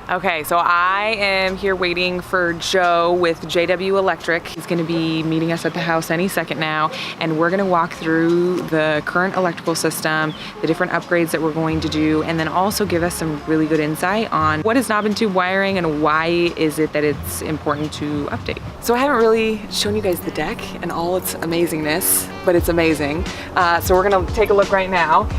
Okay, so I am here waiting for Joe with JW Electric. He's gonna be meeting us at the house any second now, and we're gonna walk through the current electrical system, the different upgrades that we're going to do, and then also give us some really good insight on what is knob and tube wiring and why is it that it's important to update. So I haven't really shown you guys the deck and all its amazingness, but it's amazing. So we're gonna take a look right now.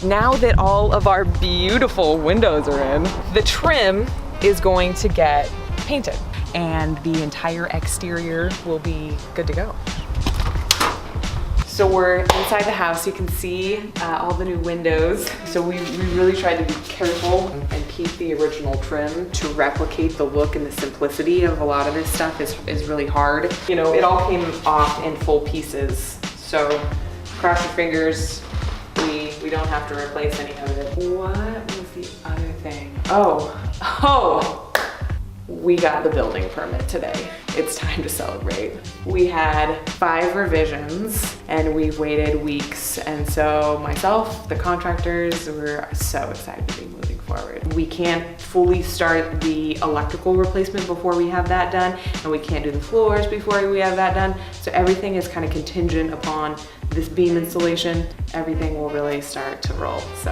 Now that all of our beautiful windows are in, the trim is going to get painted and the entire exterior will be good to go. So we're inside the house. You can see all the new windows. So we really tried to be careful and keep the original trim to replicate the look and the simplicity of a lot of this stuff is really hard. You know, it all came off in full pieces. So cross your fingers. We don't have to replace any of it. What was the other thing? Oh, we got the building permit today. It's time to celebrate. We had 5 revisions and we waited weeks. And so myself, the contractors, were so excited to be moving forward. We can't fully start the electrical replacement before we have that done, and we can't do the floors before we have that done. So everything is kind of contingent upon this beam installation. Everything will really start to roll. So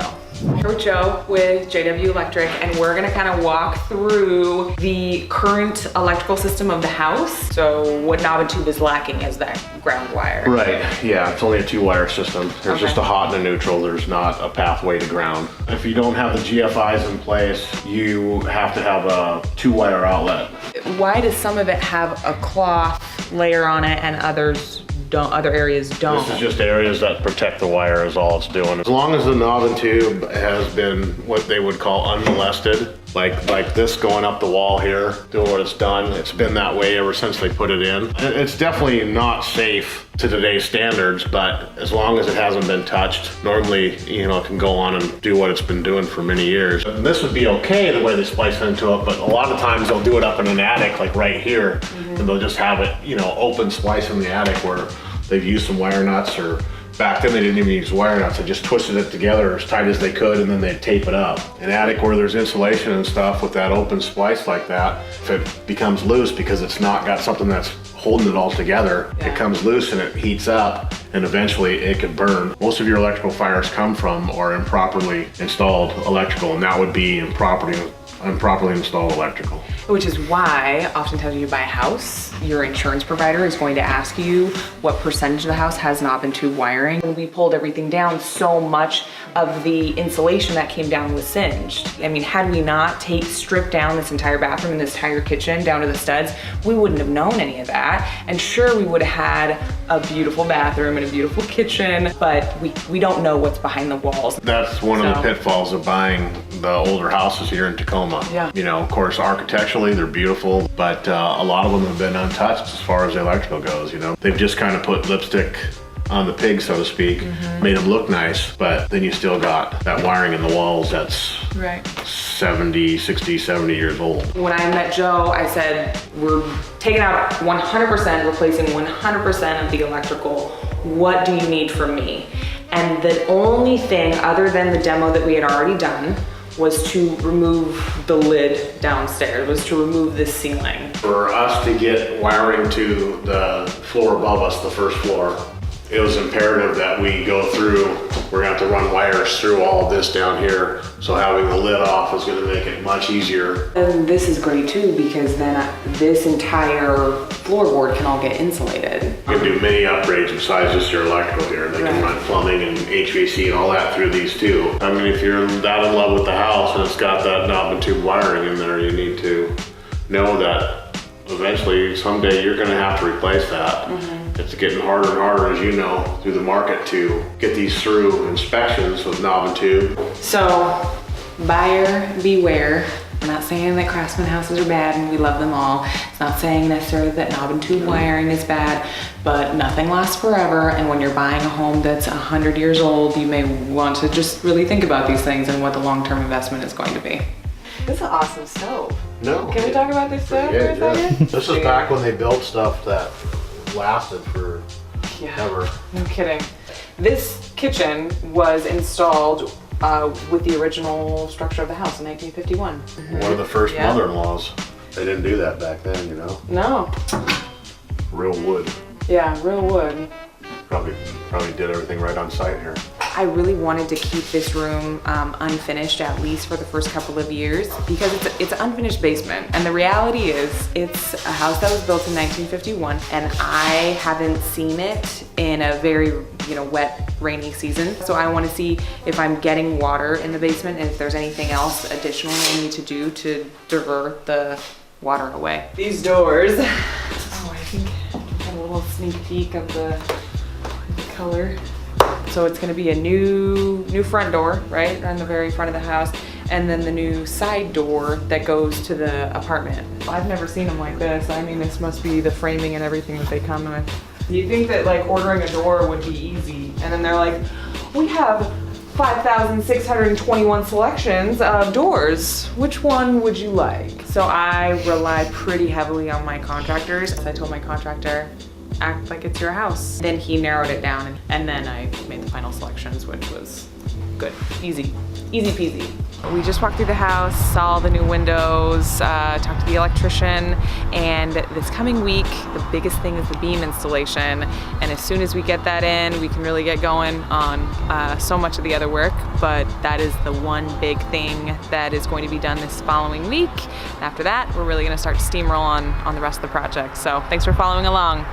here with Joe with JW Electric, and we're gonna kind of walk through the current electrical system of the house. So what knob and tube is lacking is that ground wire. Right, yeah, it's only a 2-wire system. There's just a hot and a neutral. There's not a pathway to ground. If you don't have the GFIs in place, you have to have a 2-wire outlet. Why does some of it have a cloth layer on it and others don't, other areas don't? This is just areas that protect the wire is all it's doing. As long as the knob and tube has been what they would call unmolested, like this going up the wall here, doing what it's done, it's been that way ever since they put it in. It's definitely not safe to today's standards, but as long as it hasn't been touched, normally, you know, it can go on and do what it's been doing for many years. And this would be okay the way they splice into it, but a lot of times they'll do it up in an attic, like right here, and they'll just have it, you know, open splice in the attic where they've used some wire nuts, or back then they didn't even use wire nuts. They just twisted it together as tight as they could and then they'd tape it up. An attic where there's insulation and stuff with that open splice like that, if it becomes loose because it's not got something that's holding it all together, it comes loose and it heats up and eventually it could burn. Most of your electrical fires come from or improperly installed electrical, and that would be improperly installed electrical. Which is why oftentimes when you buy a house, your insurance provider is going to ask you what percentage of the house has knob and tube wiring. When we pulled everything down, so much of the insulation that came down was singed. I mean, had we not stripped down this entire bathroom and this entire kitchen down to the studs, we wouldn't have known any of that. And sure, we would have had a beautiful bathroom and a beautiful kitchen, but we don't know what's behind the walls. That's one of the pitfalls of buying the older houses here in Tacoma. Yeah. You know, of course, architecturally, they're beautiful, but a lot of them have been untouched as far as the electrical goes, you know. They've just kind of put lipstick on the pig, so to speak, made them look nice, but then you still got that wiring in the walls that's 70, 60, 70 years old. When I met Joe, I said, we're taking out 100%, replacing 100% of the electrical. What do you need from me? And the only thing other than the demo that we had already done was to remove the lid downstairs, was to remove the ceiling. For us to get wiring to the floor above us, the first floor, it was imperative that we go through, we're gonna have to run wires through all of this down here. So having the lid off is gonna make it much easier. And this is great too, because then this entire floorboard can all get insulated. You can do many upgrades besides just your electrical here. They can run plumbing and HVAC and all that through these too. I mean, if you're that in love with the house and it's got that knob and tube wiring in there, you need to know that eventually, someday, you're gonna have to replace that. It's getting harder and harder, as you know, through the market to get these through inspections with knob and tube. So, buyer beware. I'm not saying that Craftsman houses are bad and we love them all. It's not saying necessarily that knob and tube wiring is bad, but nothing lasts forever. And when you're buying a home that's 100 years old, you may want to just really think about these things and what the long-term investment is going to be. This is an awesome stove. No. Can we talk about this stove for a second? This is back when they built stuff that lasted for ever. No kidding. This kitchen was installed with the original structure of the house in 1951. One of the first Yeah. mother-in-laws. They didn't do that back then, you know? No. Real wood. Yeah, real wood. Probably did everything right on site here. I really wanted to keep this room unfinished, at least for the first couple of years, because it's an unfinished basement. And the reality is, it's a house that was built in 1951, and I haven't seen it in a very, wet, rainy season. So I want to see if I'm getting water in the basement and if there's anything else additional I need to do to divert the water away. These doors. Oh, I think I got a little sneak peek of the color. So it's gonna be a new front door, right, on the very front of the house, and then the new side door that goes to the apartment. I've never seen them like this. I mean, this must be the framing and everything that they come with. You think that like ordering a door would be easy, and then they're like, we have 5,621 selections of doors. Which one would you like? So I rely pretty heavily on my contractors. I told my contractor, act like it's your house. Then he narrowed it down, and then I made the final selections, which was good, easy peasy. We just walked through the house, saw the new windows, talked to the electrician, and this coming week, the biggest thing is the beam installation. And as soon as we get that in, we can really get going on so much of the other work, but that is the one big thing that is going to be done this following week. And after that, we're really gonna start to steamroll on the rest of the project. So thanks for following along.